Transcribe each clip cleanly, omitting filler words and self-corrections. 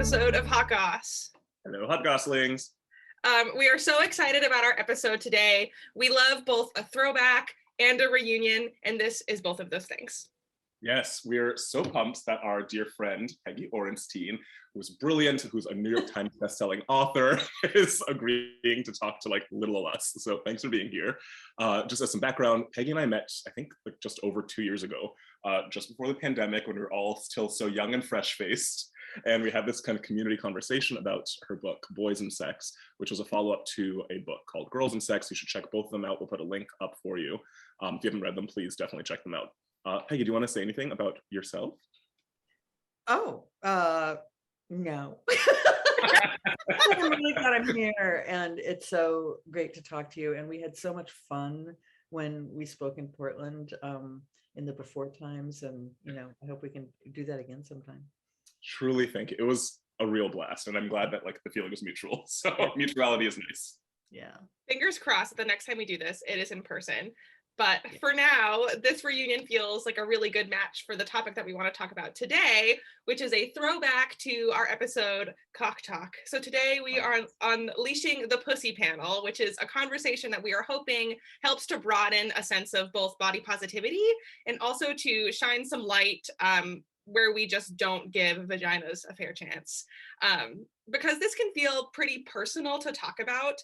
episode of Hot Goss. Hello, Hot Goslings. We are so excited about our episode today. We love both a throwback and a reunion, and this is both of those things. Yes, we're so pumped that our dear friend, Peggy Orenstein, who's brilliant, who's a New York Times bestselling author, is agreeing to talk to like little of us. So thanks for being here. Just as some background, Peggy and I met, I think, like just over 2 years ago, just before the pandemic, when we were all still so young and fresh-faced. And we had this kind of community conversation about her book, Boys and Sex, which was a follow-up to a book called Girls and Sex. You should check both of them out. We'll put a link up for you. If you haven't read them, please definitely check them out. Peggy, do you want to say anything about yourself? No. I'm really glad I'm here, and it's so great to talk to you. And we had so much fun when we spoke in Portland in the before times, and I hope we can do that again sometime. Truly think it was a real blast, and I'm glad that like the feeling was mutual. So mutuality is nice. Yeah. Fingers crossed that the next time we do this, it is in person. But for now, this reunion feels like a really good match for the topic that we want to talk about today, which is a throwback to our episode Cock Talk. So today we are unleashing the pussy panel, which is a conversation that we are hoping helps to broaden a sense of both body positivity and also to shine some light where we just don't give vaginas a fair chance. Because this can feel pretty personal to talk about.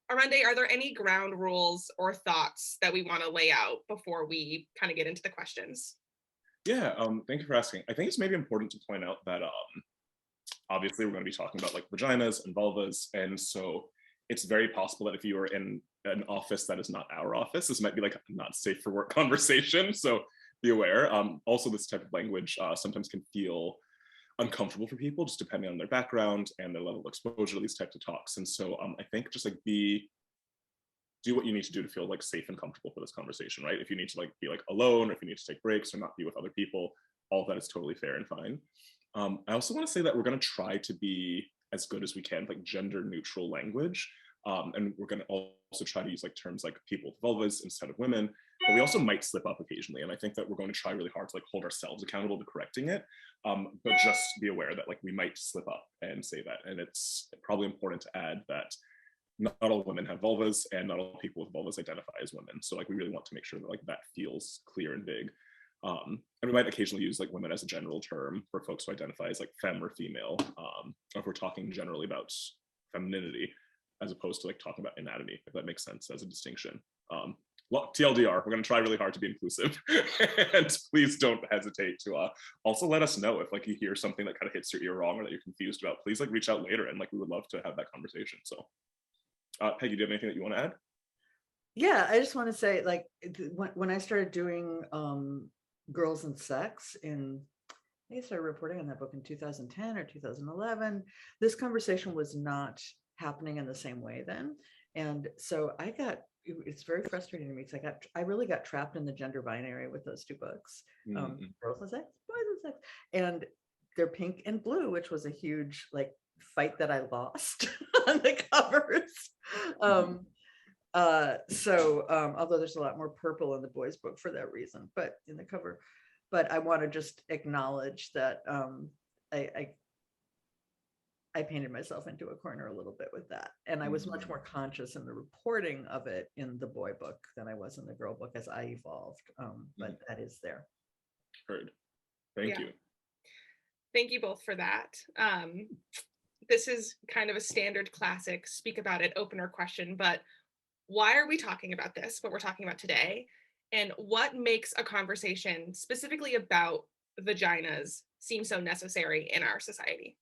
Armande, are there any ground rules or thoughts that we want to lay out before we kind of get into the questions? Yeah, thank you for asking. I think it's maybe important to point out that obviously we're going to be talking about like vaginas and vulvas, and so it's very possible that if you are in an office that is not our office, this might be like a not safe for work conversation, so be aware. Also, this type of language sometimes can feel uncomfortable for people, just depending on their background and their level of exposure to these types of talks. And so I think just like do what you need to do to feel like safe and comfortable for this conversation, right? If you need to like be like alone, or if you need to take breaks or not be with other people, all of that is totally fair and fine. I also want to say that we're going to try to be as good as we can, like gender neutral language. And we're going to also try to use like terms like people with vulvas instead of women, but we also might slip up occasionally. And I think that we're going to try really hard to like hold ourselves accountable to correcting it. But just be aware that like we might slip up and say that. And it's probably important to add that not all women have vulvas, and not all people with vulvas identify as women. So like we really want to make sure that like that feels clear and big. And we might occasionally use like women as a general term for folks who identify as like femme or female, or if we're talking generally about femininity, as opposed to like talking about anatomy, if that makes sense as a distinction. TLDR, we're going to try really hard to be inclusive. And please don't hesitate to also let us know if like you hear something that kind of hits your ear wrong or that you're confused about. Please like reach out later, and like we would love to have that conversation. So Peggy, do you have anything that you want to add? Yeah, I just want to say, like, when I started doing Girls and Sex I started reporting on that book in 2010 or 2011, this conversation was not happening in the same way then. And so it's very frustrating to me because I really got trapped in the gender binary with those two books, Girls and Sex, Boys and Sex, and they're pink and blue, which was a huge like fight that I lost on the covers. Although there's a lot more purple in the boys book for that reason, but in the cover, but I want to just acknowledge that I painted myself into a corner a little bit with that. And I was much more conscious in the reporting of it in the boy book than I was in the girl book as I evolved. But that is there. Heard. Thank you. Thank you both for that. This is kind of a standard classic speak about it opener question, but why are we talking about this, what we're talking about today? And what makes a conversation specifically about vaginas seem so necessary in our society?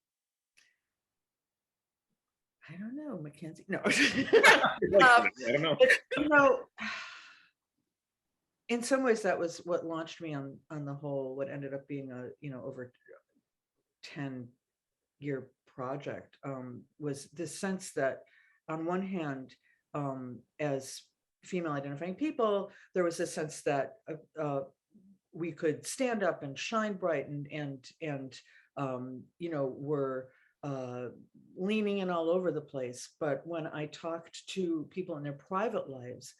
I don't know, Mackenzie. No. I don't know. In some ways, that was what launched me on the whole, what ended up being a, over 10-year project, was this sense that on one hand, as female identifying people, there was a sense that we could stand up and shine bright and were leaning in all over the place. But when I talked to people in their private lives,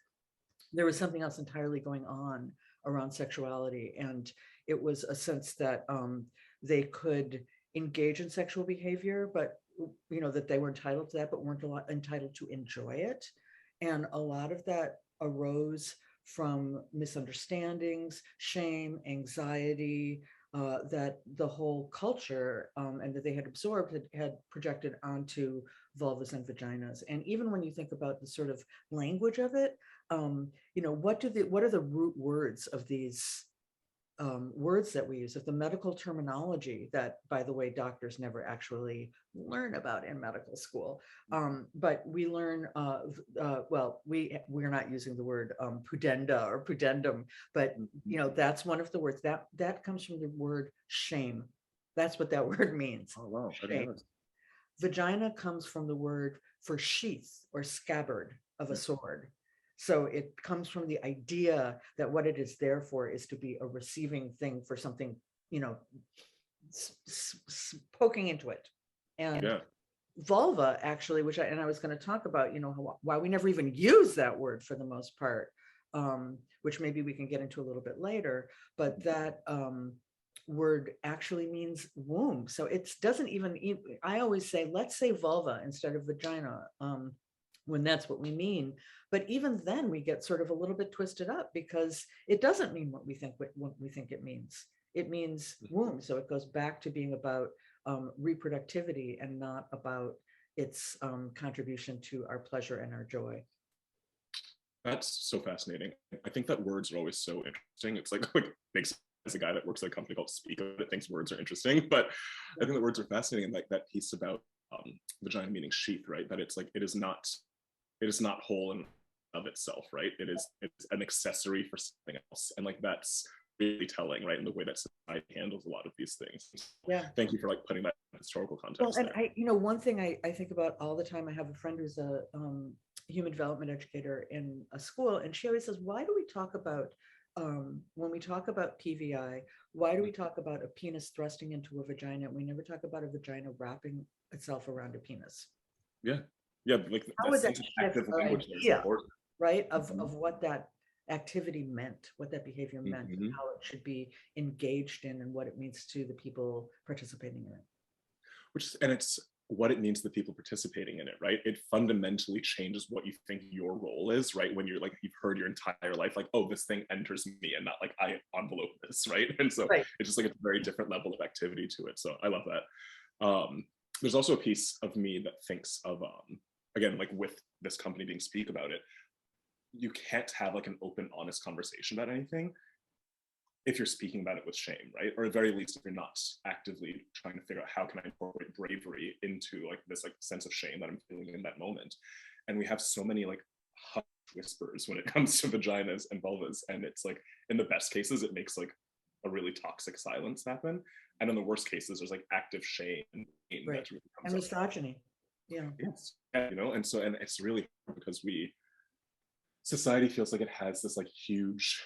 there was something else entirely going on around sexuality. And it was a sense that they could engage in sexual behavior, but that they were entitled to that, but weren't entitled to enjoy it. And a lot of that arose from misunderstandings, shame, anxiety, that the whole culture and that they had absorbed had projected onto vulvas and vaginas. And even when you think about the sort of language of it, what are the root words of these words that we use, of the medical terminology that, by the way, doctors never actually learn about in medical school. But we learn, we're not using the word pudenda or pudendum, but that's one of the words that comes from the word shame. That's what that word means. Oh wow. Shame. Vagina comes from the word for sheath or scabbard of a sword. So it comes from the idea that what it is there for is to be a receiving thing for something, poking into it. And vulva, actually, I was going to talk about, why we never even use that word for the most part, which maybe we can get into a little bit later. But that word actually means womb. So it doesn't even, I always say, let's say vulva instead of vagina, when that's what we mean. But even then we get sort of a little bit twisted up, because it doesn't mean what we think it means. It means womb. So it goes back to being about reproductivity and not about its contribution to our pleasure and our joy. That's so fascinating. I think that words are always so interesting. It's like makes as a guy that works at a company called Speak that thinks words are interesting, but I think that words are fascinating. And like that piece about vagina meaning sheath, right? That it's like it is not whole in of itself, right? It's an accessory for something else, and like that's really telling, right? In the way that society handles a lot of these things. Yeah. Thank you for like putting that in historical context. Well, and one thing I think about all the time, I have a friend who's a human development educator in a school, and she always says, why do we talk about when we talk about PVI, why do we talk about a penis thrusting into a vagina? We never talk about a vagina wrapping itself around a penis. Yeah, like how would that active shift our language idea, right, of what that activity meant, what that behavior meant, and how it should be engaged in, and what it means to the people participating in it. And it's what it means to the people participating in it, right? It fundamentally changes what you think your role is, right? When you're like, you've heard your entire life, like, oh, this thing enters me and not like I envelope this, right? And so it's just like a very different level of activity to it. So I love that. There's also a piece of me that thinks of, again, like with this company being Speak about it, you can't have like an open, honest conversation about anything if you're speaking about it with shame, right? Or at very least, if you're not actively trying to figure out how can I incorporate bravery into like this like sense of shame that I'm feeling in that moment. And we have so many like hush whispers when it comes to vaginas and vulvas. And it's like, in the best cases, it makes like a really toxic silence happen. And in the worst cases, there's like active shame and right. Really and misogyny. Yeah. Yes. And so, and it's really hard because society feels like it has this like huge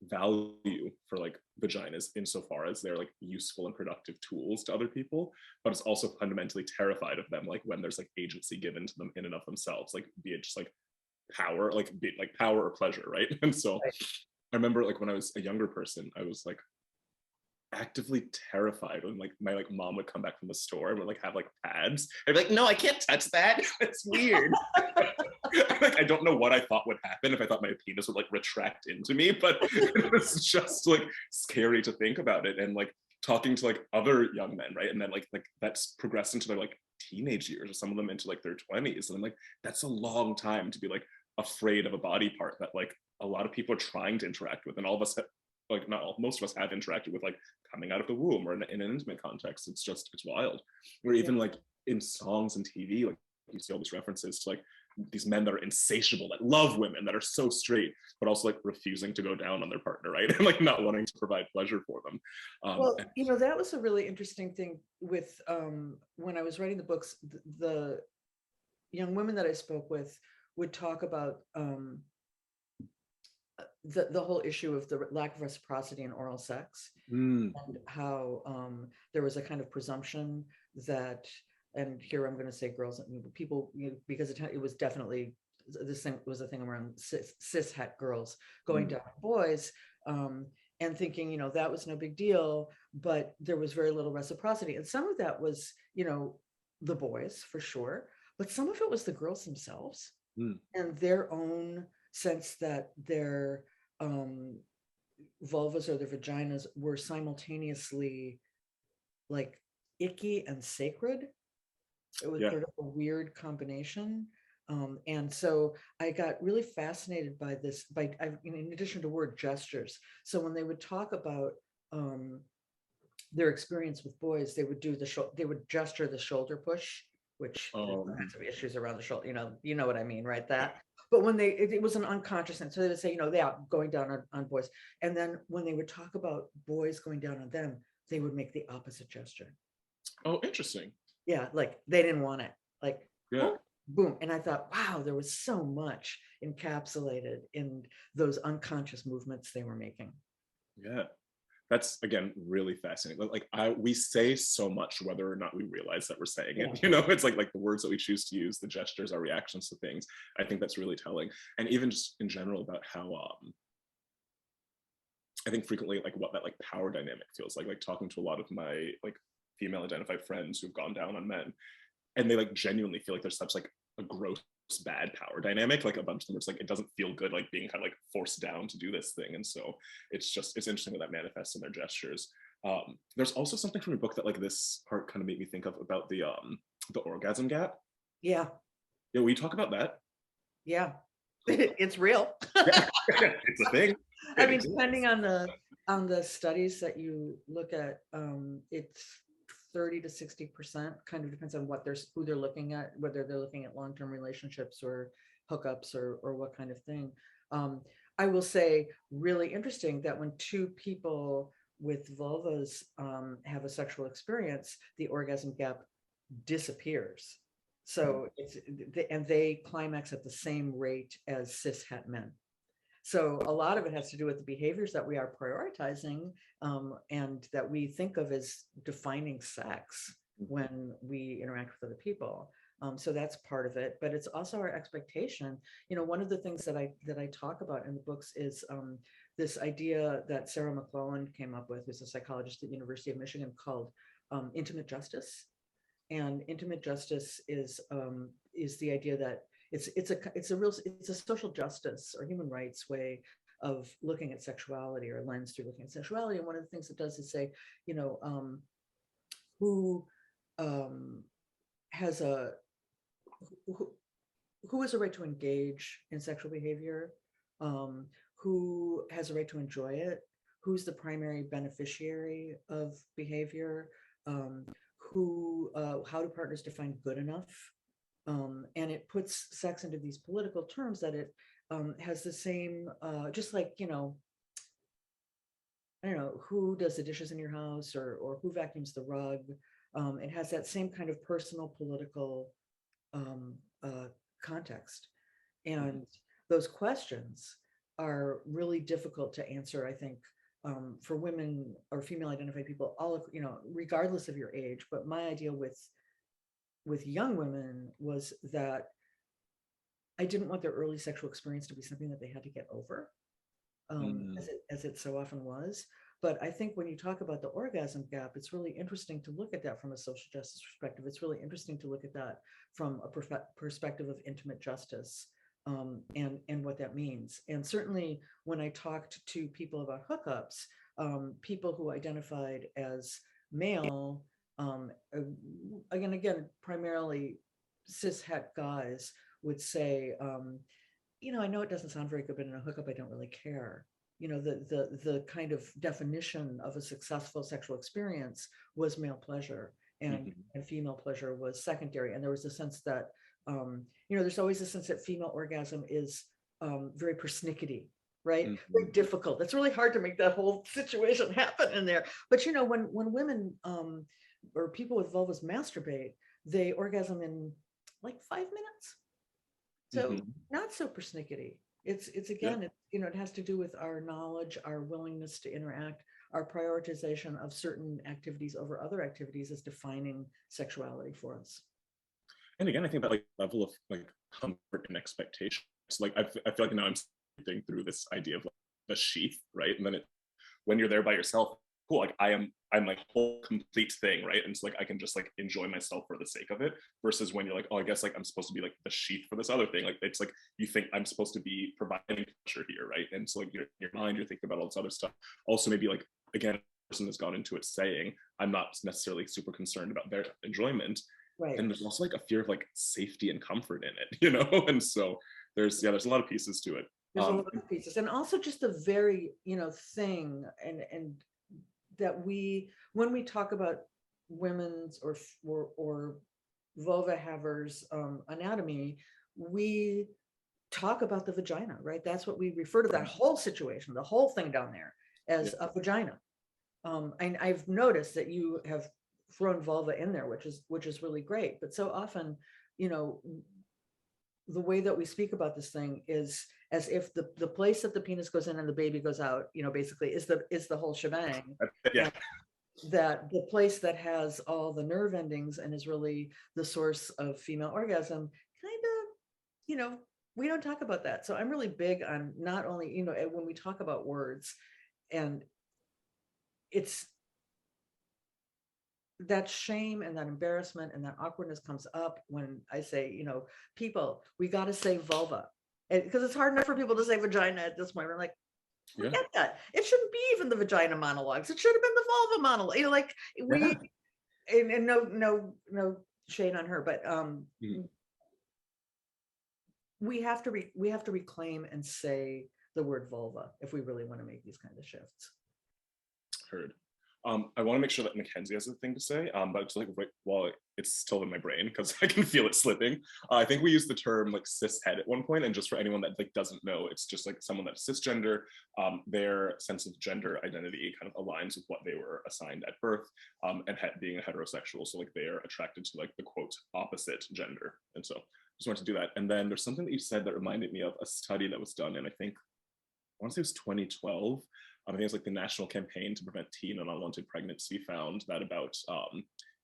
value for like vaginas insofar as they're like useful and productive tools to other people, but it's also fundamentally terrified of them, like when there's like agency given to them in and of themselves, like be it just like power, like be it like power or pleasure, right? And so I remember like when I was a younger person, I was like actively terrified when like my like mom would come back from the store and would like have like pads. I'd be like, no, I can't touch that. It's weird. Like, I don't know what I thought would happen if I thought my penis would like retract into me, but it was just like scary to think about it. And like talking to like other young men, right? And then like that's progressed into their like teenage years, or some of them into like their 20s. And I'm like, that's a long time to be like afraid of a body part that like a lot of people are trying to interact with, and all of us like not all, most of us have interacted with like coming out of the womb or in an intimate context. It's wild. Or even like in songs and TV, like you see all these references to like these men that are insatiable, that love women, that are so straight, but also like refusing to go down on their partner, right? And like not wanting to provide pleasure for them. Well, that was a really interesting thing with when I was writing the books, the young women that I spoke with would talk about the whole issue of the lack of reciprocity in oral sex, and how there was a kind of presumption that, and here I'm going to say girls, people, because it was definitely, this thing was a thing around cis het girls going down boys, and thinking, that was no big deal, but there was very little reciprocity. And some of that was, the boys for sure, but some of it was the girls themselves and their own sense that their vulvas or their vaginas were simultaneously like icky and sacred. It was sort of a weird combination. And so I got really fascinated by this, in addition to word gestures. So when they would talk about their experience with boys, they would do they would gesture the shoulder push, which lots of issues around the shoulder, you know what I mean, right? That. But when it was an unconscious thing. So they would say, they are going down on boys. And then when they would talk about boys going down on them, they would make the opposite gesture. Oh, interesting. Yeah, like they didn't want it. Like, yeah. Boom. And I thought, wow, there was so much encapsulated in those unconscious movements they were making. Yeah. That's, again, really fascinating. Like we say so much whether or not we realize that we're saying it. It's like the words that we choose to use, the gestures, our reactions to things. I think that's really telling. And even just in general about how I think frequently like what that like power dynamic feels like talking to a lot of my like female identified friends who've gone down on men, and they like genuinely feel like there's such like a gross bad power dynamic, like a bunch of them, it's like it doesn't feel good like being kind of like forced down to do this thing. And so it's interesting that manifests in their gestures. There's also something from your book that like this part kind of made me think of about the orgasm gap. Yeah, we talk about that. Yeah. It's real. It's a thing. I mean, depending on the studies that you look at, it's 30 to 60%, kind of depends on who they're looking at, whether they're looking at long-term relationships or hookups or what kind of thing. I will say, really interesting that when two people with vulvas have a sexual experience, the orgasm gap disappears. So they climax at the same rate as cis het men. So a lot of it has to do with the behaviors that we are prioritizing and that we think of as defining sex when we interact with other people. So that's part of it, but it's also our expectation. One of the things that I talk about in the books is this idea that Sarah McClellan came up with, who's a psychologist at the University of Michigan, called intimate justice. And intimate justice is the idea that it's a social justice or human rights way of looking at sexuality, or lens through looking at sexuality. And one of the things it does is say, who has a right to engage in sexual behavior, who has a right to enjoy it, who's the primary beneficiary of behavior, how do partners define good enough? And it puts sex into these political terms that it has the same, just like, I don't know, who does the dishes in your house, or who vacuums the rug. It has that same kind of personal political context. And those questions are really difficult to answer, I think, for women or female identified people, regardless of your age. But my idea with young women was that I didn't want their early sexual experience to be something that they had to get over, as it so often was. But I think when you talk about the orgasm gap, it's really interesting to look at that from a social justice perspective. It's really interesting to look at that from a perspective of intimate justice, and what that means. And certainly when I talked to people about hookups, people who identified as male, again, primarily cis het guys, would say, I know it doesn't sound very good, but in a hookup, I don't really care. The kind of definition of a successful sexual experience was male pleasure, and female pleasure was secondary. And there was a sense that, there's always a sense that female orgasm is very persnickety, right? Very difficult. It's really hard to make that whole situation happen in there. But when women or people with vulvas masturbate, they orgasm in like 5 minutes. So not so persnickety. It's again, it has to do with our knowledge, our willingness to interact, our prioritization of certain activities over other activities as defining sexuality for us. And again, I think that like level of like comfort and expectations, like I feel like now I'm thinking through this idea of like the sheath, right? And then it when you're there by yourself, cool, like I'm like whole complete thing, right? And so like I can just like enjoy myself for the sake of it, versus when you're like, oh, I guess like I'm supposed to be like the sheath for this other thing. Like it's like you think I'm supposed to be providing pleasure here, right? And so like your mind, you're thinking about all this other stuff. Also maybe like, again, person has gone into it saying I'm not necessarily super concerned about their enjoyment, Right. and there's also like a fear of like safety and comfort in it, you know. And so there's a lot of pieces to it. There's a lot of pieces, and also just the very, thing, and that when we talk about women's or vulva havers anatomy, we talk about the vagina, right? That's what we refer to that whole situation, the whole thing down there, as a vagina. And I've noticed that you have thrown vulva in there, which is really great. But so often, the way that we speak about this thing is as if the place that the penis goes in and the baby goes out, basically is the whole shebang. Yeah. That the place that has all the nerve endings and is really the source of female orgasm, kind of, we don't talk about that. So I'm really big on not only, when we talk about words, and it's that shame and that embarrassment and that awkwardness comes up when I say, people, we got to say vulva, because it's hard enough for people to say vagina at this point. We're like, forget that. It shouldn't be even the vagina monologues. It should have been the vulva monologue. Like and no shade on her, but we have to reclaim and say the word vulva if we really want to make these kind of shifts. Heard. I want to make sure that Mackenzie has a thing to say, but it's like while it's still in my brain because I can feel it slipping. I think we used the term like cishet at one point, and just for anyone that like doesn't know, it's just like someone that's cisgender. Their sense of gender identity kind of aligns with what they were assigned at birth, and being a heterosexual, so like they are attracted to like the quote opposite gender, and so just wanted to do that. And then there's something that you said that reminded me of a study that was done, and I want to say it was 2012. I think it's like the National Campaign to Prevent Teen and Unwanted Pregnancy found that about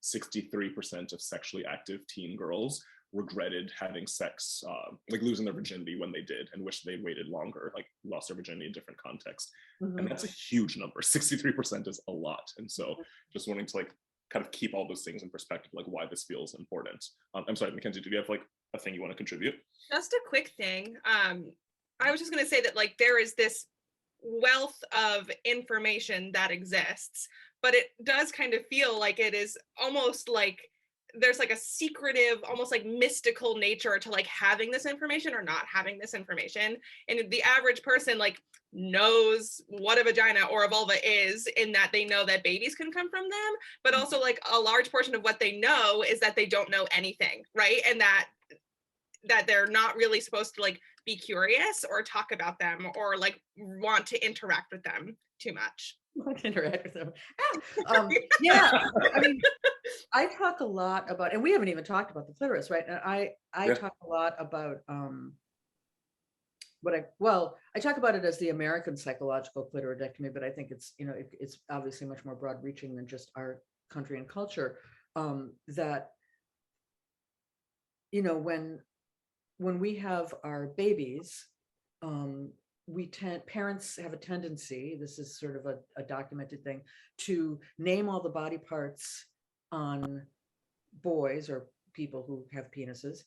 63% of sexually active teen girls regretted having sex, like losing their virginity when they did, and wish they waited longer, like lost their virginity in different contexts. And that's a huge number. 63% is a lot. And so just wanting to like kind of keep all those things in perspective, like why this feels important. I'm sorry, Mackenzie, do you have like a thing you want to contribute? Just a quick thing. I was just going to say that like there is this wealth of information that exists, but it does kind of feel like it is almost like there's like a secretive, almost like mystical nature to like having this information or not having this information. And the average person like knows what a vagina or a vulva is, in that they know that babies can come from them, but also like a large portion of what they know is that they don't know anything, right? And that they're not really supposed to like be curious or talk about them or like want to interact with them too much. Interact with them. Yeah, I mean, I talk a lot about, and we haven't even talked about the clitoris, right? And I talk a lot about I talk about it as the American psychological clitoridectomy, but I think it's it's obviously much more broad reaching than just our country and culture. That when we have our babies, parents have a tendency, this is sort of a documented thing, to name all the body parts on boys or people who have penises.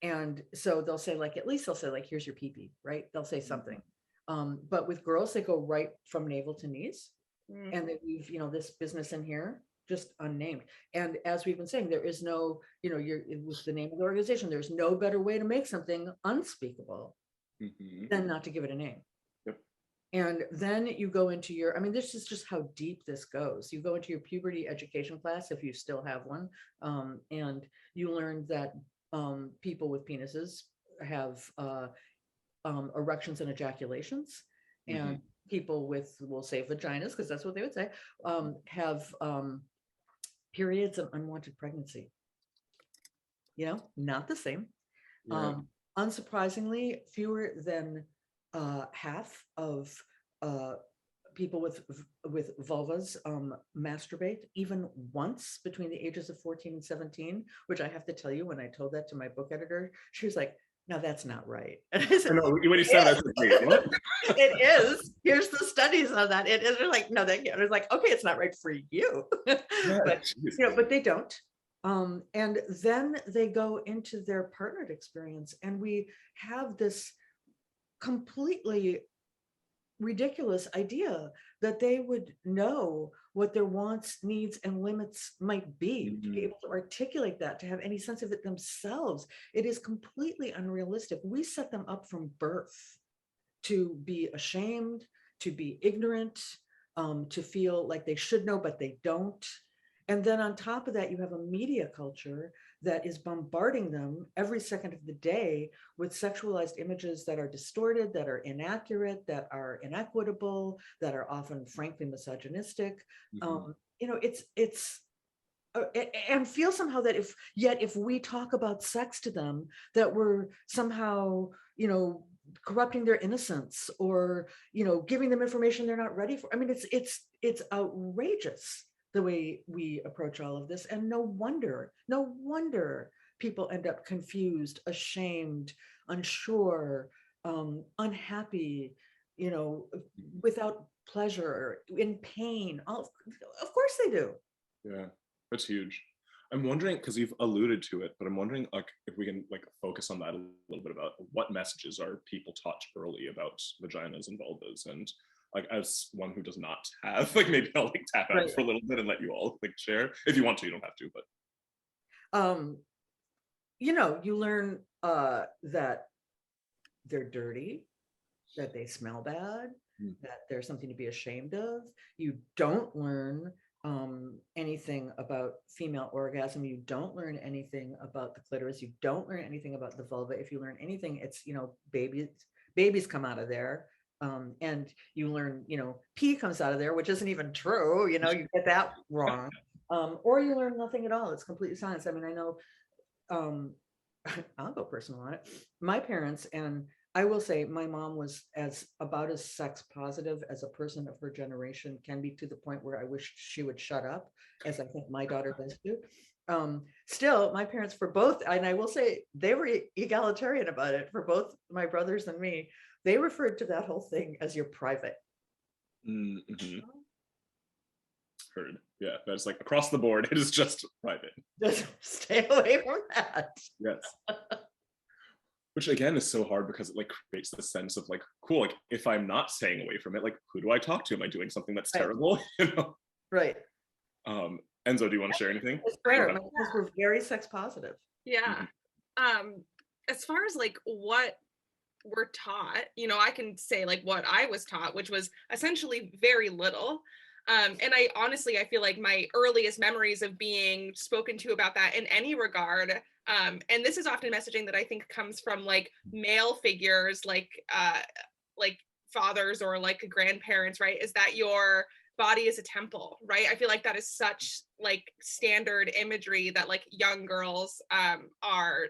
And so they'll say like, at least they'll say like, here's your pee-pee, right? They'll say something. But with girls, they go right from navel to knees, and they leave, this business in here just unnamed. And as we've been saying, there is no, it was the name of the organization. There's no better way to make something unspeakable than not to give it a name. Yep. And then you go into this is just how deep this goes. You go into your puberty education class, if you still have one, and you learn that people with penises have erections and ejaculations, and people with, we'll say vaginas, because that's what they would say, have periods of unwanted pregnancy. Not the same. Unsurprisingly, fewer than half of people with vulvas masturbate even once between the ages of 14 and 17, which I have to tell you, when I told that to my book editor, she was like, no, that's not right. I know when you said that, I was like, wait, what? It is. Here's the studies on that. It is. They're like, no, they can't. It's like, okay, it's not right for you. Yeah, But geez. but they don't. And then they go into their partnered experience, and we have this completely ridiculous idea that they would know what their wants, needs, and limits might be, to be Mhm. able to articulate that, to have any sense of it themselves. It is completely unrealistic. We set them up from birth to be ashamed, to be ignorant, to feel like they should know, but they don't. And then on top of that, you have a media culture that is bombarding them every second of the day with sexualized images that are distorted, that are inaccurate, that are inequitable, that are often frankly misogynistic. Mhm. It's and feel somehow that if we talk about sex to them, that we're somehow corrupting their innocence, or giving them information they're not ready for. I mean, it's outrageous the way we approach all of this, and no wonder people end up confused, ashamed, unsure, unhappy, without pleasure, in pain. Of course they do. Yeah, that's huge. I'm wondering, because you've alluded to it, but I'm wondering like if we can like focus on that a little bit, about what messages are people taught early about vaginas and vulvas, and like as one who does not have, like maybe I'll like tap out Right. for a little bit and let you all like share if you want to. You don't have to, but um you learn that they're dirty, that they smell bad, Mm. that there's something to be ashamed of. You don't learn anything about female orgasm. You don't learn anything about the clitoris. You don't learn anything about the vulva. If you learn anything, it's babies come out of there. And you learn, pee comes out of there, which isn't even true. You get that wrong. Or you learn nothing at all. It's completely science. I mean, I know, um, I'll go personal on it. My parents, and I will say my mom was about as sex positive as a person of her generation can be, to the point where I wish she would shut up, as I think my daughter does too. Still, my parents, for both, and I will say they were egalitarian about it, for both my brothers and me, they referred to that whole thing as your private. Mm-hmm. Heard. Yeah, that's like across the board. It is just private. Just stay away from that. Yes. Which again is so hard, because it like creates this sense of like, cool, like if I'm not staying away from it, like who do I talk to? Am I doing something that's Right. terrible? Right. Enzo, do you want to share anything? It's fair. My parents were very sex positive. Yeah. As far as like what we're taught, I can say like what I was taught, which was essentially very little. And I feel like my earliest memories of being spoken to about that in any regard, and this is often messaging that I think comes from like male figures, like fathers or like grandparents, right? Is that your body is a temple, right? I feel like that is such like standard imagery that like young girls are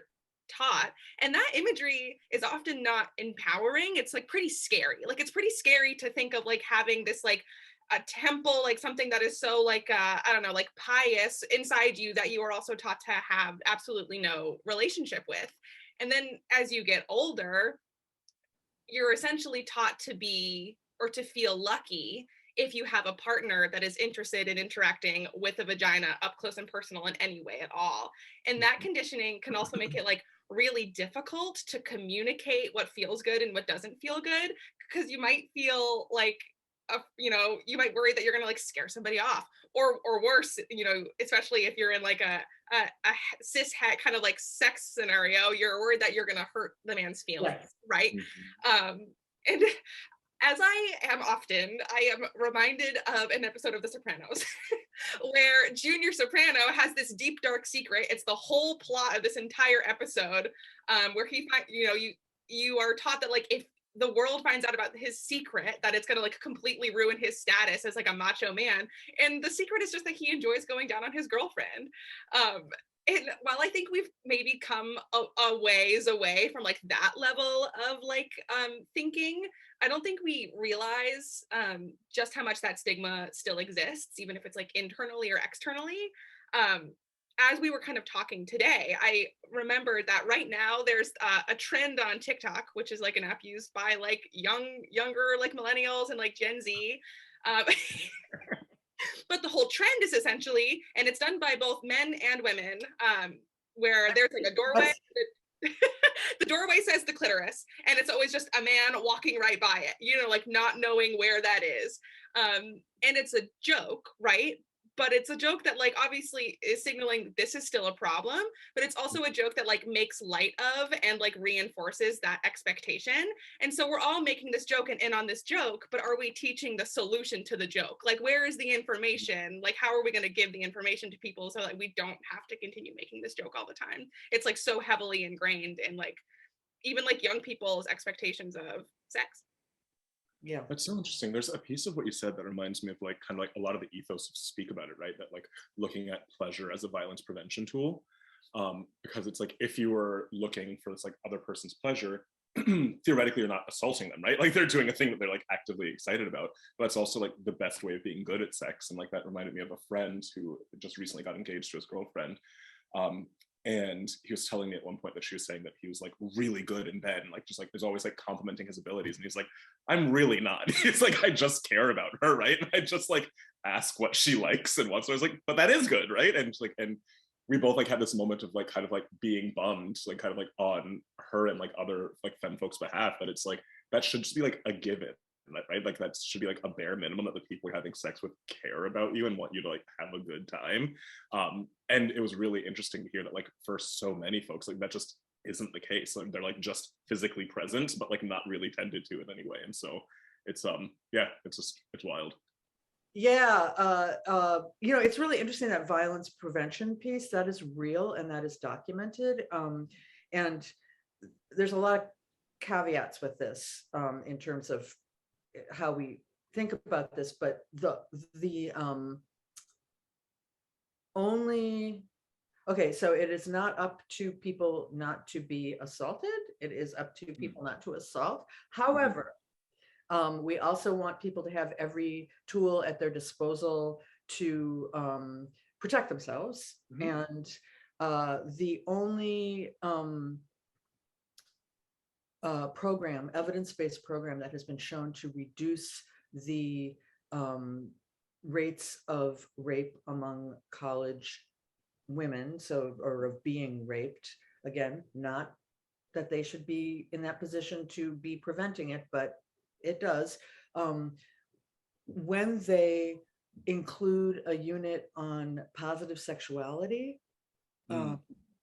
taught, and that imagery is often not empowering. It's like pretty scary. Like it's pretty scary to think of like having this like a temple, like something that is so like I don't know, like pious inside you, that you are also taught to have absolutely no relationship with. And then as you get older, you're essentially taught to be or to feel lucky if you have a partner that is interested in interacting with a vagina up close and personal in any way at all. And that conditioning can also make it like really difficult to communicate what feels good and what doesn't feel good, because you might feel like you might worry that you're gonna like scare somebody off, or worse, especially if you're in like a cis het kind of like sex scenario, you're worried that you're gonna hurt the man's feelings, Yes. right? And as I am reminded of an episode of The Sopranos where Junior Soprano has this deep dark secret. It's the whole plot of this entire episode, where you are taught that like if the world finds out about his secret, that it's going to like completely ruin his status as like a macho man. And the secret is just that he enjoys going down on his girlfriend. And while I think we've maybe come a ways away from like that level of like thinking, I don't think we realize just how much that stigma still exists, even if it's like internally or externally. as we were kind of talking today, I remembered that right now there's a trend on TikTok, which is like an app used by like younger like millennials and like Gen Z. Um, but the whole trend is essentially, and it's done by both men and women, where there's like a doorway. The doorway says the clitoris, and it's always just a man walking right by it, you know, like not knowing where that is. And it's a joke, right? But it's a joke that like obviously is signaling this is still a problem, but it's also a joke that like makes light of and like reinforces that expectation. And so we're all making this joke and in on this joke, but are we teaching the solution to the joke? Like, where is the information? Like, how are we going to give the information to people so that we don't have to continue making this joke all the time? It's like so heavily ingrained in like even like young people's expectations of sex. Yeah. That's so interesting. There's a piece of what you said that reminds me of like kind of like a lot of the ethos speak about it, right? That like looking at pleasure as a violence prevention tool. Because it's like if you were looking for this like other person's pleasure, theoretically you're not assaulting them, right? Like they're doing a thing that they're like actively excited about. But it's also like the best way of being good at sex. And like that reminded me of a friend who just recently got engaged to his girlfriend. And he was telling me at one point that she was saying that he was like really good in bed and like just like is always like complimenting his abilities. And he's like, I'm really not. He's like, I just care about her, right? And I just like ask what she likes and wants. So I was like, but that is good, right? And like, and we both like had this moment of like kind of like being bummed, like kind of like on her and like other like femme folks' behalf. But it's like that should just be like a given, right? Like that should be like a bare minimum that the people you're having sex with care about you and want you to like have a good time. And it was really interesting to hear that like for so many folks, like that just isn't the case. Like they're like just physically present, but like not really tended to in any way. And so it's yeah, it's just it's wild. Yeah, you know, it's really interesting, that violence prevention piece, that is real and that is documented. And there's a lot of caveats with this in terms of how we think about this, but the only, okay, so it is not up to people not to be assaulted. It is up to people not to assault. However, we also want people to have every tool at their disposal to protect themselves. And the only program, evidence-based program that has been shown to reduce the rates of rape among college women, so, or of being raped, again, not that they should be in that position to be preventing it, but it does, when they include a unit on positive sexuality,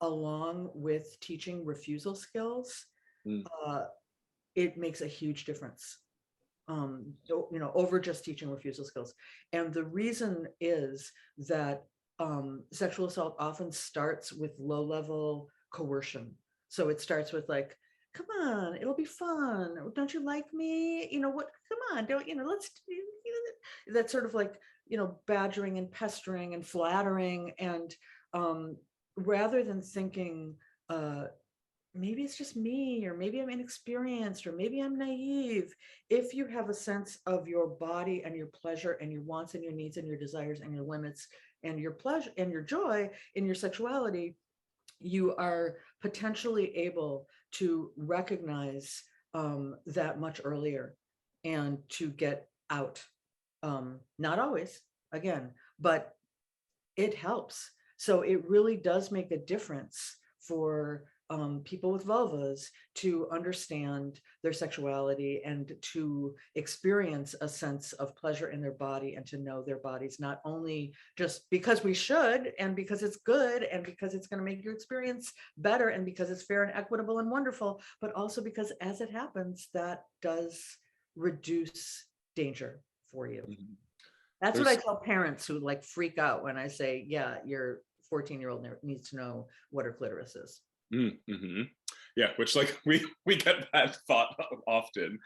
along with teaching refusal skills, it makes a huge difference, you know, over just teaching refusal skills. And the reason is that sexual assault often starts with low-level coercion. So it starts with like, come on, it'll be fun. Don't you like me? You know what? Come on, don't, you know, let's, you know, that sort of like, you know, badgering and pestering and flattering. And rather than thinking, maybe it's just me, or maybe I'm inexperienced, or maybe I'm naive. If you have a sense of your body and your pleasure and your wants and your needs and your desires and your limits and your pleasure and your joy in your sexuality, you are potentially able to recognize that much earlier and to get out. Not always, again, but it helps. So it really does make a difference for people with vulvas to understand their sexuality and to experience a sense of pleasure in their body, and to know their bodies, not only just because we should and because it's good and because it's going to make your experience better and because it's fair and equitable and wonderful, but also because as it happens, that does reduce danger for you. That's what I tell parents who like freak out when I say, yeah, your 14-year-old needs to know what her clitoris is. Yeah, which like we get that thought often.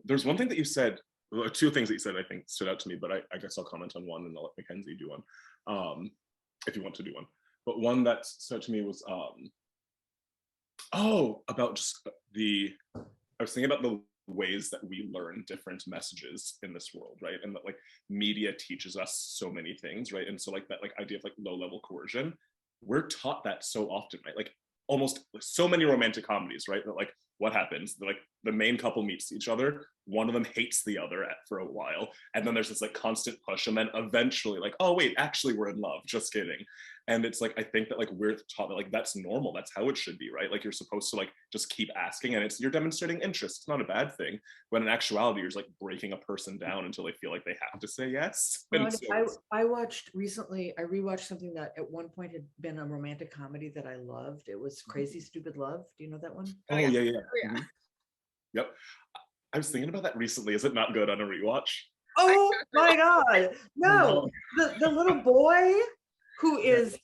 There's one thing that you said, well, two things that you said I think stood out to me, but I guess I'll comment on one and I'll let Mackenzie do one, if you want to do one. But one that stood out to me was about just I was thinking about the ways that we learn different messages in this world, right? And that like media teaches us so many things, right? And so like that like idea of like low level coercion, we're taught that so often, right? Like almost so many romantic comedies, right? That like what happens? Like the main couple meets each other, one of them hates the other for a while, and then there's this like constant push, and then eventually like, oh wait, actually we're in love, just kidding. And it's like I think that like we're taught that like that's normal, that's how it should be, right? Like you're supposed to like just keep asking, and it's you're demonstrating interest, it's not a bad thing, when in actuality you're just like breaking a person down until they feel like they have to say yes. Well, And so I watched recently, I rewatched something that at one point had been a romantic comedy that I loved. It was Crazy Stupid Love. Do you know that one? oh yeah, yeah, Oh, yeah. Mhm. Yep. I was thinking about that recently. Is it not good on a rewatch? Oh my God. No, the little boy who is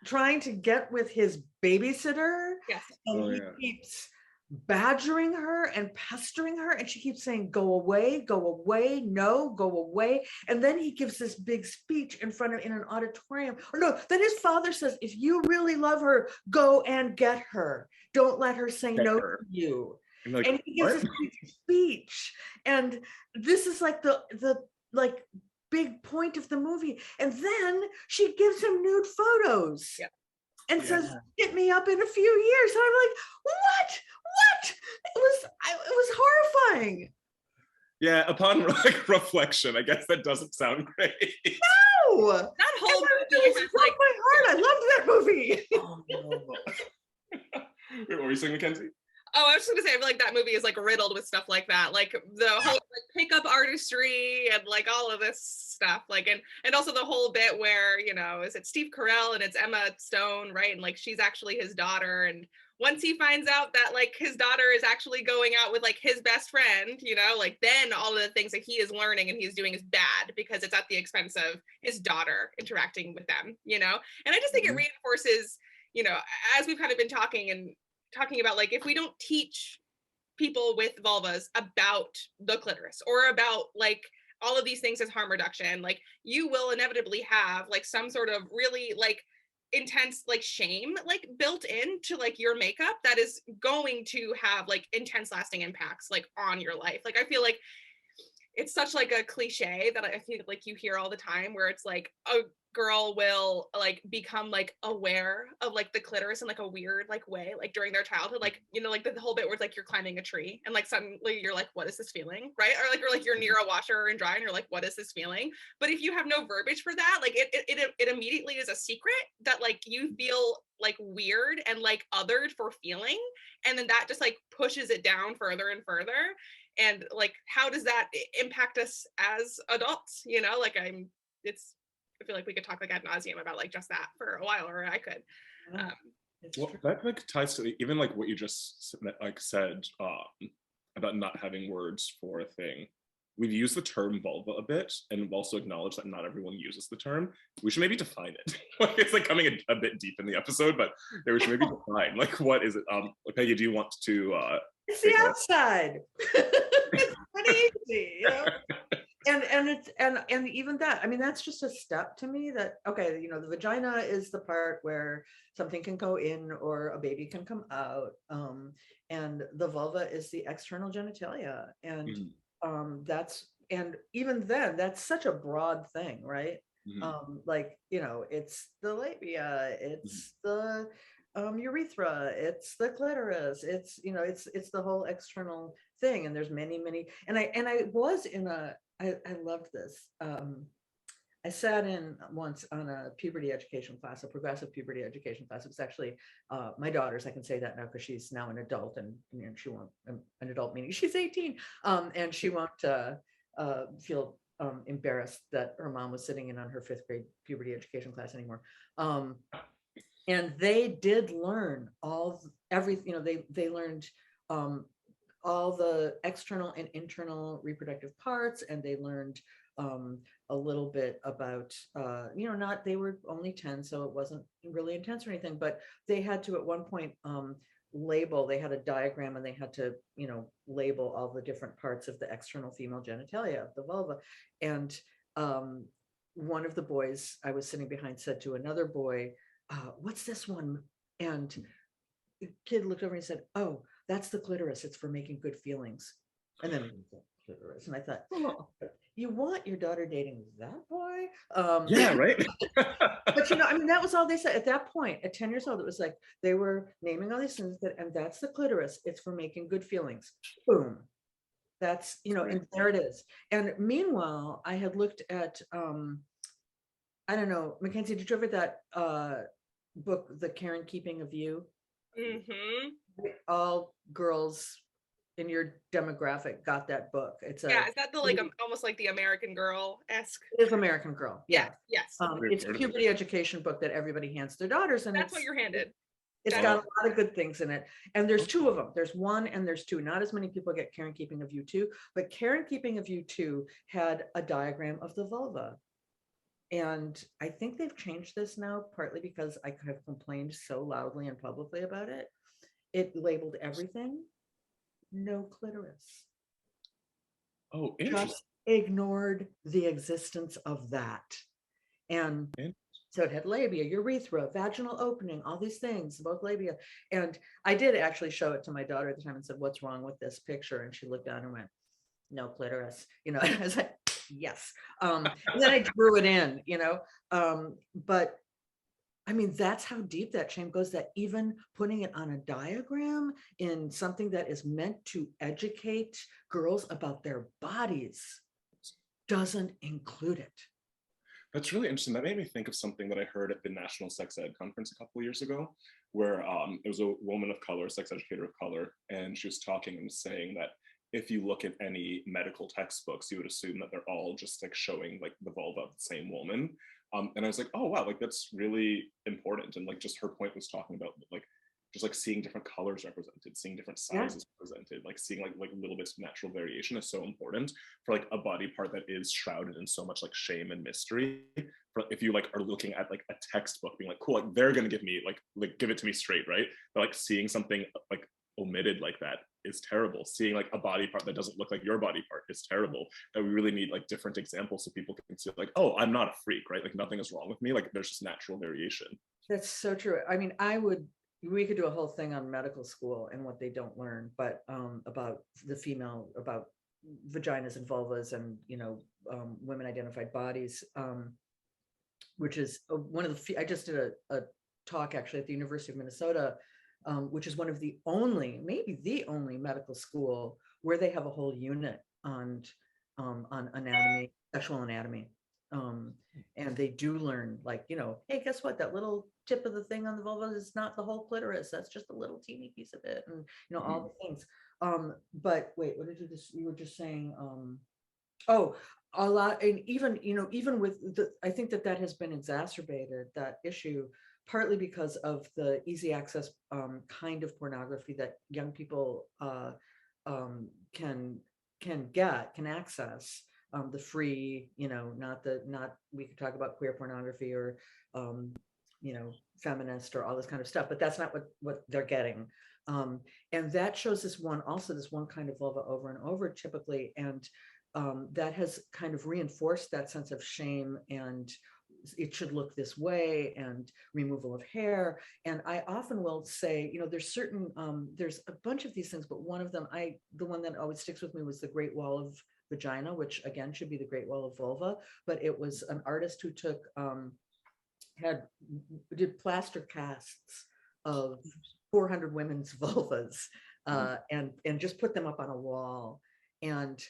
trying to get with his babysitter, Yes. and Oh, he yeah. keeps badgering her and pestering her, and she keeps saying, go away, no, go away. And then he gives this big speech in an auditorium. Or no, then his father says, if you really love her, go and get her. Don't let her say Get no her. to you. I'm like, And he gives what? this big speech. And this is like the like big point of the movie. And then she gives him nude photos. Yeah. And Yeah. says, "Hit me up in a few years." And I'm like, "What? What?" It was horrifying. Yeah, upon like reflection, I guess that doesn't sound great. No, That whole it movie was has broke like, my heart. I loved that movie. Oh, no. Wait, what were you saying, Mackenzie? oh, I was just gonna say, I feel like that movie is like riddled with stuff like that, like the whole like, pickup artistry and like all of this stuff, like and also the whole bit where, you know, is it Steve Carell and it's Emma Stone, right? And like she's actually his daughter, and once he finds out that like his daughter is actually going out with like his best friend, you know, like then all of the things that he is learning and he's doing is bad because it's at the expense of his daughter interacting with them, you know. And I just think it reinforces, you know, as we've kind of been talking about, like if we don't teach people with vulvas about the clitoris or about like all of these things as harm reduction, like you will inevitably have like some sort of really like intense like shame like built into like your makeup that is going to have like intense lasting impacts like on your life. Like I feel like it's such like a cliche that I think like you hear all the time where it's like a girl will like become like aware of like the clitoris in like a weird like way like during their childhood, like, you know, like the whole bit where it's like you're climbing a tree and like suddenly you're like, what is this feeling, right? Or like you're near a washer and dry and you're like, what is this feeling? But if you have no verbiage for that, like it immediately is a secret that like you feel like weird and like othered for feeling, and then that just like pushes it down further and further. And like how does that impact us as adults, you know? Like I feel like we could talk like ad nauseum about like just that for a while, or I could. Well, that like ties to even like what you just like said about not having words for a thing. We've used the term vulva a bit, and we've also acknowledged that not everyone uses the term. We should maybe define it. Like it's like coming a bit deep in the episode, but yeah, we should maybe define like what is it. Peggy, do you want to? It's the outside. It's pretty easy, you know. And it's and even that, I mean, that's just a step to me that, okay, you know, the vagina is the part where something can go in or a baby can come out, and the vulva is the external genitalia, and that's, and even then that's such a broad thing, right? Like, you know, it's the labia, it's the urethra, it's the clitoris, it's, you know, it's the whole external thing, and there's many, and I was in I loved this. I sat in once on a puberty education class, a progressive puberty education class. It was actually my daughter's. I can say that now because she's now an adult, and you know, she won't, an adult meaning she's 18, and she won't feel embarrassed that her mom was sitting in on her 5th grade puberty education class anymore. And they did learn everything, you know, they learned all the external and internal reproductive parts, and they learned a little bit about, you know, not, they were only 10, so it wasn't really intense or anything, but they had to at one point label, they had a diagram and they had to, you know, label all the different parts of the external female genitalia of the vulva. And one of the boys I was sitting behind said to another boy, what's this one? And the kid looked over and said, oh, that's the clitoris, it's for making good feelings. And then clitoris. And I thought, oh, you want your daughter dating that boy? Yeah, right. But I mean, that was all they said at that point. At 10 years old, it was like they were naming all these things and that's the clitoris. It's for making good feelings. Boom. That's, and there it is. And meanwhile, I had looked at, I don't know, Mackenzie, did you ever that book, The Care and Keeping of You? Mm-hmm. All girls in your demographic got that book. It's is that the like almost like the American Girl-esque? It is American Girl. Yeah. Yes. It's a puberty education book that everybody hands their daughters, and that's what you're handed. It's got a lot of good things in it. And there's two of them. There's one and there's two. Not as many people get Care and Keeping of You 2, but Care and Keeping of You 2 had a diagram of the vulva. And I think they've changed this now, partly because I have complained so loudly and publicly about it. It labeled everything, no clitoris. Oh, interesting. Just ignored the existence of that. And so it had labia, urethra, vaginal opening, all these things, both labia. And I did actually show it to my daughter at the time and said, what's wrong with this picture? And she looked down and went, no clitoris. I was like, yes. And then I drew it in, but I mean, that's how deep that shame goes, that even putting it on a diagram in something that is meant to educate girls about their bodies doesn't include it. That's really interesting. That made me think of something that I heard at the National Sex Ed Conference a couple of years ago, where it was a woman of color, sex educator of color, and she was talking and saying that if you look at any medical textbooks, you would assume that they're all just like showing like the vulva of the same woman. And I was like, oh wow, like that's really important. And like just her point was talking about like just like seeing different colors represented, seeing different sizes represented, like seeing like little bits of natural variation is so important for like a body part that is shrouded in so much like shame and mystery. For if you like are looking at like a textbook being like, cool, like they're gonna give me like give it to me straight, right? But like seeing something like omitted like that is terrible. Seeing like a body part that doesn't look like your body part is terrible. That we really need like different examples so people can see like, oh, I'm not a freak, right? Like nothing is wrong with me. Like there's just natural variation. That's so true. I mean, we could do a whole thing on medical school and what they don't learn, but about the female, about vaginas and vulvas and, women identified bodies, which is one of the, I just did a talk actually at the University of Minnesota, which is one of the only, maybe the only medical school where they have a whole unit on anatomy, sexual anatomy. And they do learn like, hey, guess what? That little tip of the thing on the vulva is not the whole clitoris. That's just a little teeny piece of it. And, all the things. But wait, what did you were just saying? A lot. And even, even with I think that has been exacerbated, that issue, partly because of the easy access kind of pornography that young people can access. The free, not we could talk about queer pornography or feminist or all this kind of stuff, but that's not what they're getting. And that shows this one kind of vulva over and over typically, and that has kind of reinforced that sense of shame and it should look this way, and removal of hair. And I often will say, there's certain, there's a bunch of these things, but one of them, the one that always sticks with me was the Great Wall of Vagina, which again should be the Great Wall of Vulva, but it was an artist who took, did plaster casts of 400 women's vulvas and just put them up on a wall. And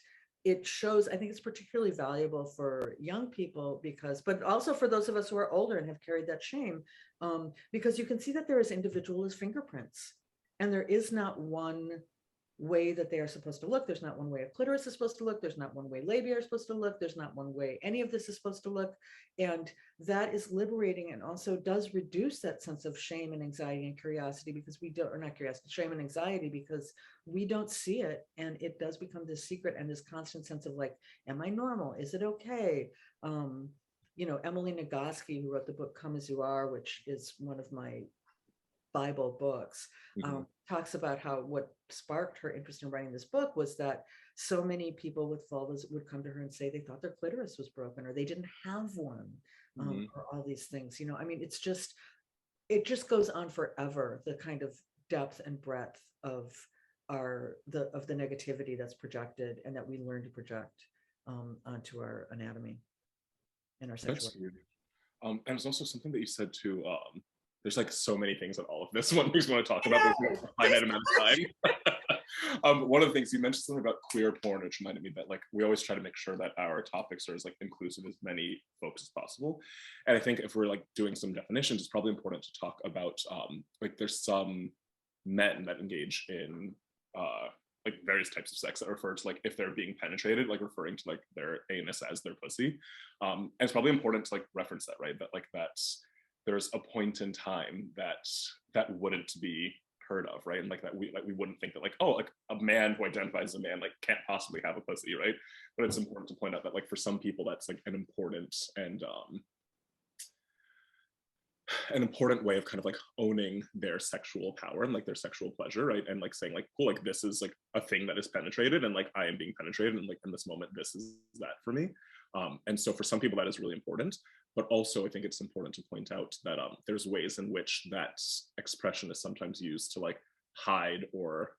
it shows, I think it's particularly valuable for young people but also for those of us who are older and have carried that shame, because you can see that there is individualist fingerprints, and there is not one way that they are supposed to look. There's not one way a clitoris is supposed to look. There's not one way labia are supposed to look. There's not one way any of this is supposed to look. And that is liberating, and also does reduce that sense of shame and anxiety and curiosity, because shame and anxiety, because we don't see it. And it does become this secret and this constant sense of like, am I normal? Is it okay? Emily Nagoski, who wrote the book Come As You Are, which is one of my Bible books, talks about how what sparked her interest in writing this book was that so many people with vulvas would come to her and say they thought their clitoris was broken or they didn't have one, or all these things. I mean, it just goes on forever, the kind of depth and breadth of of the negativity that's projected and that we learn to project onto our anatomy and our That's sexuality. weird. And it's also something that you said too. There's like so many things that all of this one makes me want to talk about. There's a finite amount of time. One of the things you mentioned something about queer porn, which reminded me that like we always try to make sure that our topics are as like inclusive as many folks as possible. And I think if we're like doing some definitions, it's probably important to talk about like there's some men that engage in like various types of sex that refer to like if they're being penetrated, like referring to like their anus as their pussy. And it's probably important to like reference that, right? That like that's there's a point in time that wouldn't be heard of, right? And like that we wouldn't think that like, oh, like a man who identifies as a man like can't possibly have a pussy, right? But it's important to point out that like for some people that's like an important way of kind of like owning their sexual power and like their sexual pleasure, right? And like saying like, cool, like this is like a thing that is penetrated and like I am being penetrated and like in this moment this is that for me. And so for some people that is really important, but also I think it's important to point out that there's ways in which that expression is sometimes used to like hide, or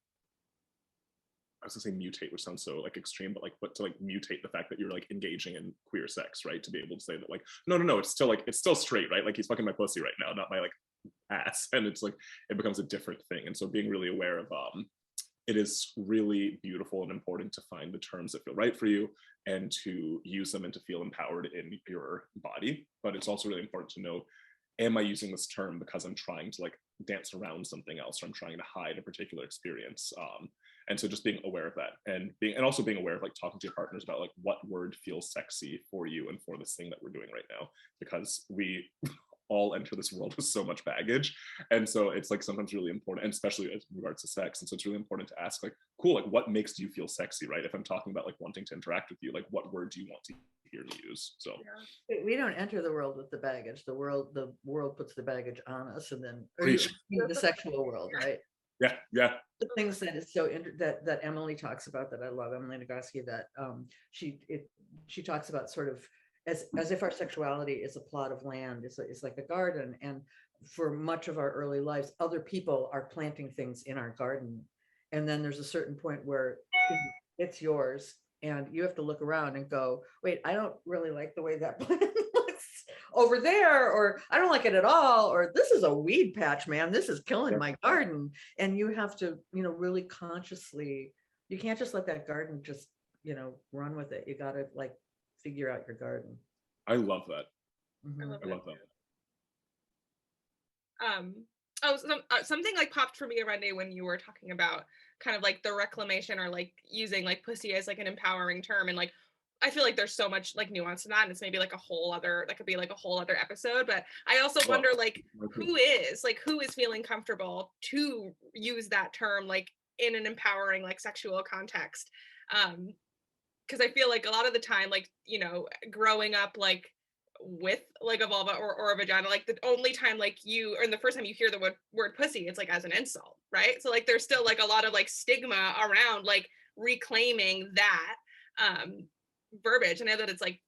I was gonna say mutate, which sounds so like extreme, but to like mutate the fact that you're like engaging in queer sex, right? To be able to say that like, no, it's still straight, right? Like he's fucking my pussy right now, not my like ass. And it's like, it becomes a different thing. And so being really aware of it is really beautiful and important to find the terms that feel right for you and to use them and to feel empowered in your body. But it's also really important to know, am I using this term because I'm trying to like dance around something else, or I'm trying to hide a particular experience? And so just being aware of that and also being aware of like talking to your partners about like what word feels sexy for you and for this thing that we're doing right now, because we all enter this world with so much baggage. And so it's like sometimes really important, and especially in regards to sex. And so it's really important to ask like, cool, like what makes you feel sexy, right? If I'm talking about like wanting to interact with you, like what word do you want to hear me use? So we don't enter the world with the baggage. The world puts the baggage on us, and then the sexual world, right? Yeah. The things that is so that Emily talks about, that I love, Emily Nagoski, that she talks about sort of as if our sexuality is a plot of land, it's like a garden, and for much of our early lives, other people are planting things in our garden, and then there's a certain point where it's yours, and you have to look around and go, wait, I don't really like the way that plant looks over there, or I don't like it at all, or this is a weed patch, man, this is killing my garden. And you have to, really consciously, you can't just let that garden just, run with it. You got to like figure out your garden. I love that. Mm-hmm. I love that. Something like popped for me, Renee, when you were talking about kind of like the reclamation, or like using like pussy as like an empowering term. And like, I feel like there's so much like nuance in that, and it's maybe like that could be like a whole other episode. But I also wonder like who is feeling comfortable to use that term like in an empowering like sexual context. Because I feel like a lot of the time, like, growing up like with like a vulva or a vagina, like the only time like or the first time you hear the word pussy, it's like as an insult, right? So like there's still like a lot of like stigma around like reclaiming that verbiage. And I know that it's like,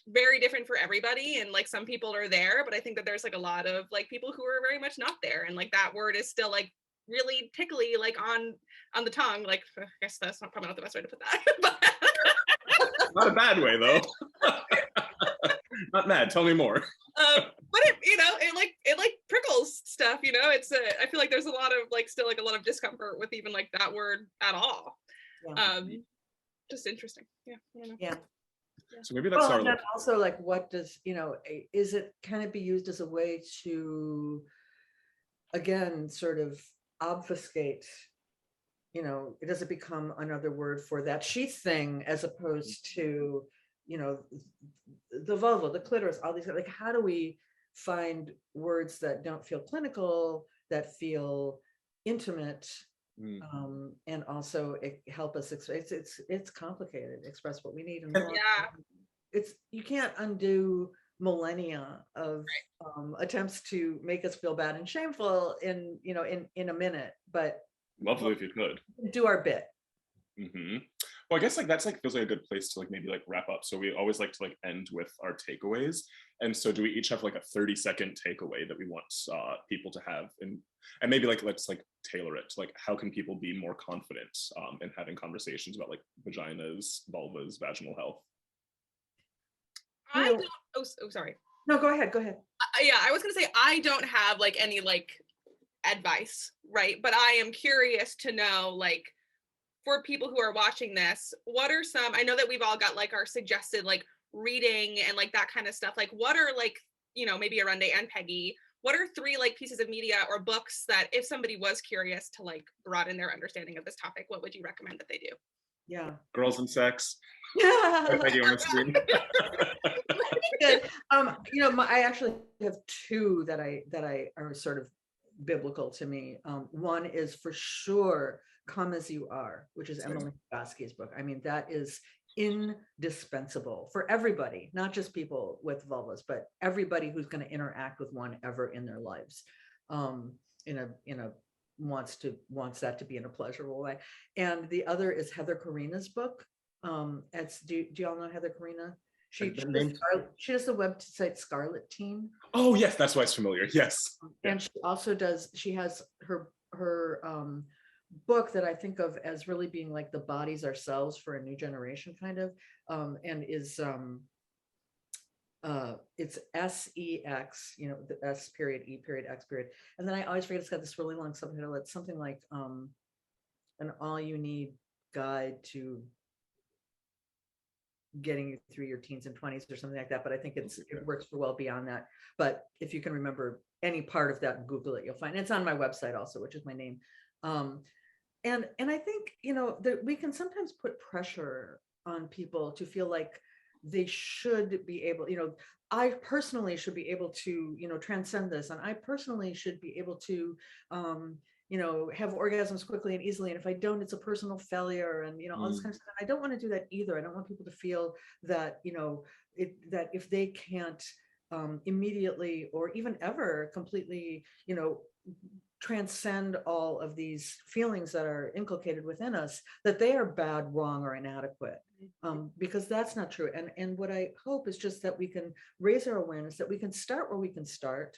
very different for everybody, and like some people are there, but I think that there's like a lot of like people who are very much not there, and like that word is still like really tickly like on the tongue. Like I guess that's probably not the best way to put that, but not a bad way though. Not mad, tell me more. But it like prickles stuff, it's I feel like there's a lot of like still like a lot of discomfort with even like that word at all. Just interesting. Yeah. So maybe that's and then also like, what does is it kind of be used as a way to again sort of obfuscate, does it become another word for that sheath thing, as opposed to the vulva, the clitoris, all these, like, how do we find words that don't feel clinical, that feel intimate, and also help us it's complicated, express what we need, and you can't undo millennia of attempts to make us feel bad and shameful in a minute, but lovely if you could do our bit. Well, I guess like that's like feels like a good place to like maybe like wrap up. So we always like to like end with our takeaways. And so do we each have like a 30-second takeaway that we want people to have? And maybe like let's like tailor it to like how can people be more confident in having conversations about like vaginas, vulvas, vaginal health? I don't. Sorry. No, go ahead. Go ahead. Yeah, I was gonna say I don't have like any like advice, right? But I am curious to know, like, for people who are watching this, what are some, I know that we've all got like our suggested like reading and like that kind of stuff. Like, what are like, maybe Arunde and Peggy, what are 3 like pieces of media or books that if somebody was curious to like broaden their understanding of this topic, what would you recommend that they do? Yeah. Girls and Sex. Yeah. Peggy Orenstein. Good. I actually have 2 that I are sort of biblical to me. One is for sure Come As You Are, which is Emily Goss's book. I mean, that is indispensable for everybody, not just people with vulvas, but everybody who's going to interact with one ever in their lives. In a wants that to be in a pleasurable way. And the other is Heather Carina's book. Do y'all know Heather Carina? She does the website Scarlet Teen. Oh yes, that's why it's familiar. Yes. And she also she has her book that I think of as really being like the bodies ourselves for a new generation kind of, and is it's SEX, the S period, E period, X period. And then I always forget it's got this really long subtitle. It's something like an all you need guide to getting you through your teens and 20s or something like that. But I think it works for well beyond that. But if you can remember any part of that and Google it, you'll find it. It's on my website also, which is my name. And I think, that we can sometimes put pressure on people to feel like they should be able, I personally should be able to, transcend this. And I personally should be able to, have orgasms quickly and easily. And if I don't, it's a personal failure and, all this kind of stuff. I don't want to do that either. I don't want people to feel that, that if they can't immediately or even ever completely, transcend all of these feelings that are inculcated within us, that they are bad, wrong, or inadequate, because that's not true. And what I hope is just that we can raise our awareness, that we can start where we can start.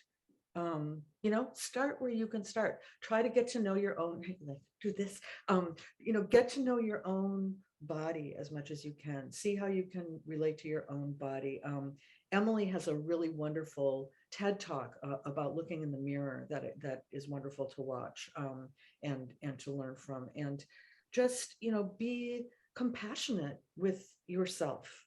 Start where you can start. Try to get to know your own, do this, get to know your own body as much as you can. See how you can relate to your own body. Emily has a really wonderful TED talk about looking in the mirror that is wonderful to watch and to learn from, and just be compassionate with yourself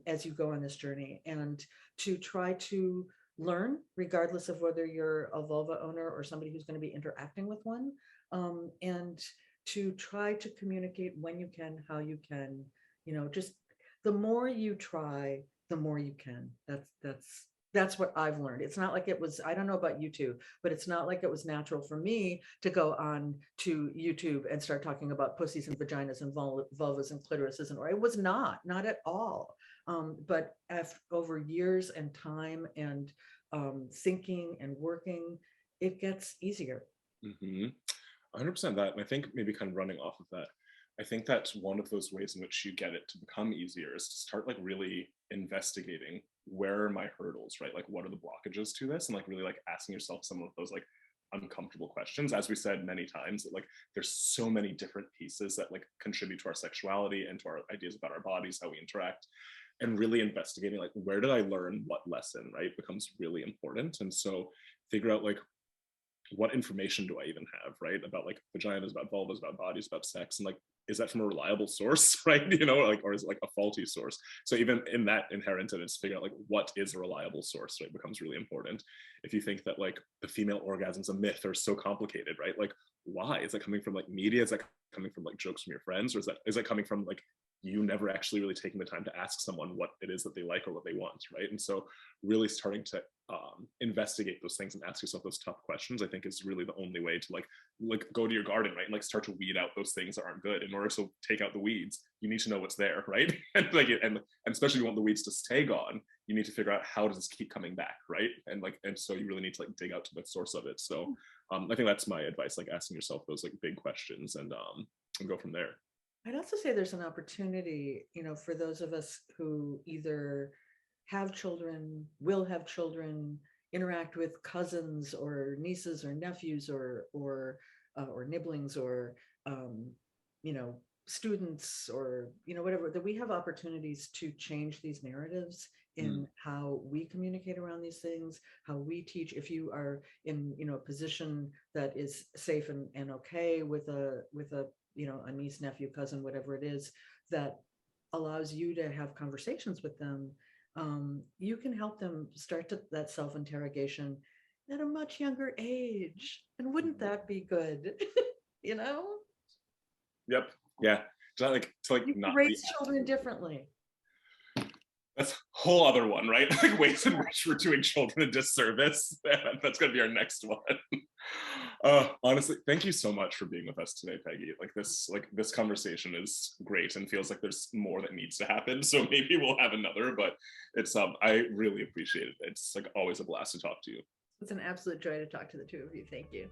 as you go on this journey, and to try to learn, regardless of whether you're a vulva owner or somebody who's going to be interacting with one, and to try to communicate when you can, how you can, just the more you try, the more you can. That's what I've learned. It's not like it was, I don't know about you two, but it's not like it was natural for me to go on to YouTube and start talking about pussies and vaginas and vulvas and clitorises, or it was not at all. But over years and time and thinking and working, it gets easier. 100% that. And I think maybe kind of running off of that, I think that's one of those ways in which you get it to become easier is to start like really investigating where are my hurdles, right? Like what are the blockages to this? And like really like asking yourself some of those like uncomfortable questions. As we said many times, that like there's so many different pieces that like contribute to our sexuality and to our ideas about our bodies, how we interact, and really investigating like where did I learn what lesson, right, becomes really important. And so figure out like what information do I even have, right, about like vaginas, about vulvas, about bodies, about sex, and like is that from a reliable source, right, like, or is it like a faulty source? So even in that inherent in it's figure out like what is a reliable source, right, becomes really important. If you think that like the female orgasm's a myth or so complicated, right, like why is that coming from like media? Is that coming from like jokes from your friends, or is that coming from like you never actually really taking the time to ask someone what it is that they like or what they want, right? And so really starting to investigate those things and ask yourself those tough questions, I think is really the only way to like go to your garden, right, and like start to weed out those things that aren't good. In order to take out the weeds, you need to know what's there, right? And like and especially if you want the weeds to stay gone, you need to figure out how does this keep coming back, right? And so you really need to like dig out to the source of it. So I think that's my advice, like asking yourself those like big questions and go from there. I'd also say there's an opportunity, for those of us who either have children, will have children, interact with cousins or nieces or nephews or nibblings or students or whatever, that we have opportunities to change these narratives in how we communicate around these things, how we teach. If you are in a position that is safe and okay with a a niece, nephew, cousin, whatever it is, that allows you to have conversations with them, you can help them start that self-interrogation at a much younger age. And wouldn't that be good? Yep. Yeah. To You not raise children differently. That's a whole other one, right? Like ways in which we're doing children a disservice. That's gonna be our next one. Honestly, thank you so much for being with us today, Peggy. This conversation is great and feels like there's more that needs to happen. So maybe we'll have another, but it's I really appreciate it. It's always a blast to talk to you. It's an absolute joy to talk to the two of you. Thank you.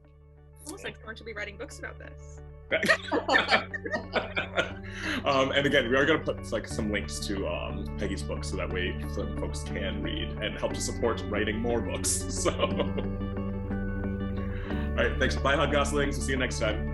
Almost like someone should be writing books about this. And again, we are going to put some links to Peggy's book, so that way folks can read and help to support writing more books. So, all right, thanks. Bye, hot goslings. We'll see you next time.